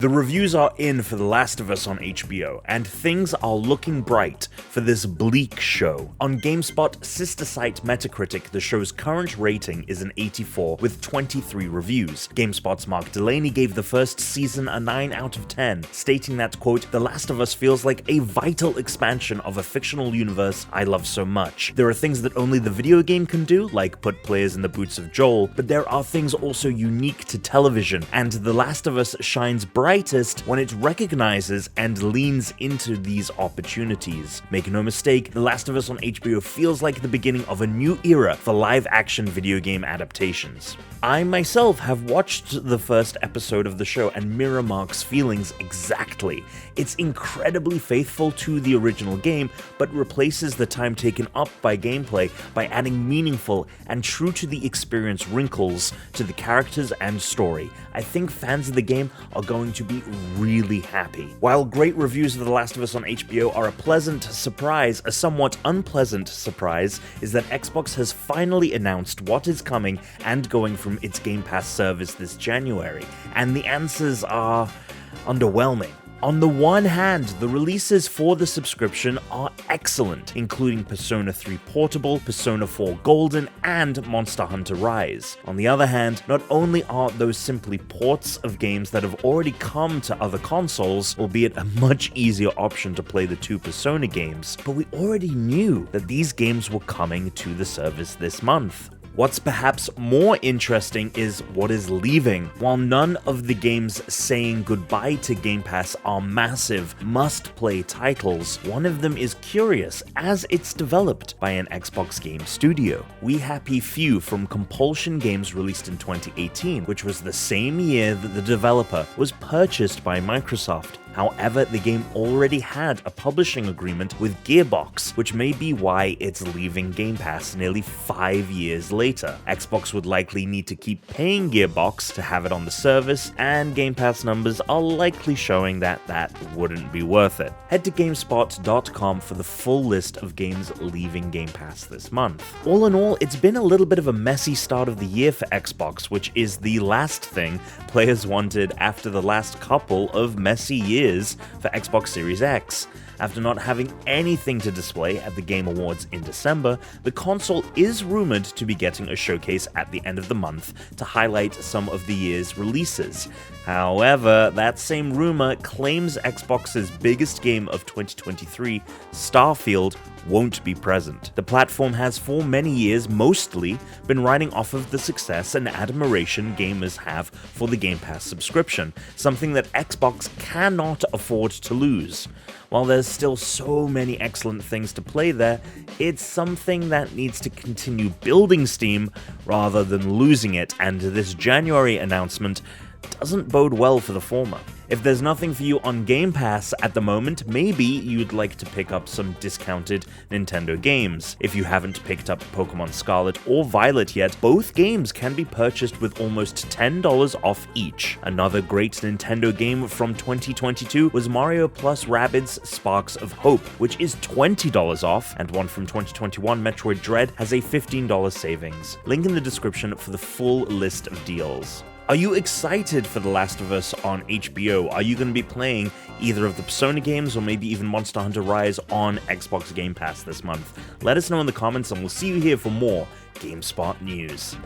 The reviews are in for The Last of Us on HBO, and things are looking bright for this bleak show. On GameSpot sister site Metacritic, the show's current rating is an 84 with 23 reviews. GameSpot's Mark Delaney gave the first season a 9 out of 10, stating that, quote, "The Last of Us feels like a vital expansion of a fictional universe I love so much. There are things that only the video game can do, like put players in the boots of Joel, but there are things also unique to television, and The Last of Us shines brightest when it recognizes and leans into these opportunities. Make no mistake, The Last of Us on HBO feels like the beginning of a new era for live-action video game adaptations." I myself have watched the first episode of the show and mirror Mark's feelings exactly. It's incredibly faithful to the original game, but replaces the time taken up by gameplay by adding meaningful and true to the experience wrinkles to the characters and story. I think fans of the game are going to be really happy. While great reviews of The Last of Us on HBO are a pleasant surprise, a somewhat unpleasant surprise is that Xbox has finally announced what is coming and going from its Game Pass service this January, and the answers are underwhelming. On the one hand, the releases for the subscription are excellent, including Persona 3 Portable, Persona 4 Golden, and Monster Hunter Rise. On the other hand, not only are those simply ports of games that have already come to other consoles, albeit a much easier option to play the two Persona games, but we already knew that these games were coming to the service this month. What's perhaps more interesting is what is leaving. While none of the games saying goodbye to Game Pass are massive, must-play titles, one of them is curious as it's developed by an Xbox game studio. We Happy Few from Compulsion Games released in 2018, which was the same year that the developer was purchased by Microsoft. However, the game already had a publishing agreement with Gearbox, which may be why it's leaving Game Pass nearly 5 years later. Xbox would likely need to keep paying Gearbox to have it on the service, and Game Pass numbers are likely showing that that wouldn't be worth it. Head to GameSpot.com for the full list of games leaving Game Pass this month. All in all, it's been a little bit of a messy start of the year for Xbox, which is the last thing players wanted after the last couple of messy years for Xbox Series X. After not having anything to display at the Game Awards in December, the console is rumored to be getting a showcase at the end of the month to highlight some of the year's releases. However, that same rumor claims Xbox's biggest game of 2023, Starfield, won't be present. The platform has for many years mostly been riding off of the success and admiration gamers have for the Game Pass subscription, something that Xbox cannot afford to lose. While there's still so many excellent things to play there, it's something that needs to continue building steam rather than losing it, and this January announcement doesn't bode well for the former. If there's nothing for you on Game Pass at the moment, maybe you'd like to pick up some discounted Nintendo games. If you haven't picked up Pokemon Scarlet or Violet yet, both games can be purchased with almost $10 off each. Another great Nintendo game from 2022 was Mario plus Rabbids Sparks of Hope, which is $20 off, and one from 2021, Metroid Dread, has a $15 savings. Link in the description for the full list of deals. Are you excited for The Last of Us on HBO? Are you going to be playing either of the Persona games or maybe even Monster Hunter Rise on Xbox Game Pass this month? Let us know in the comments, and we'll see you here for more GameSpot news.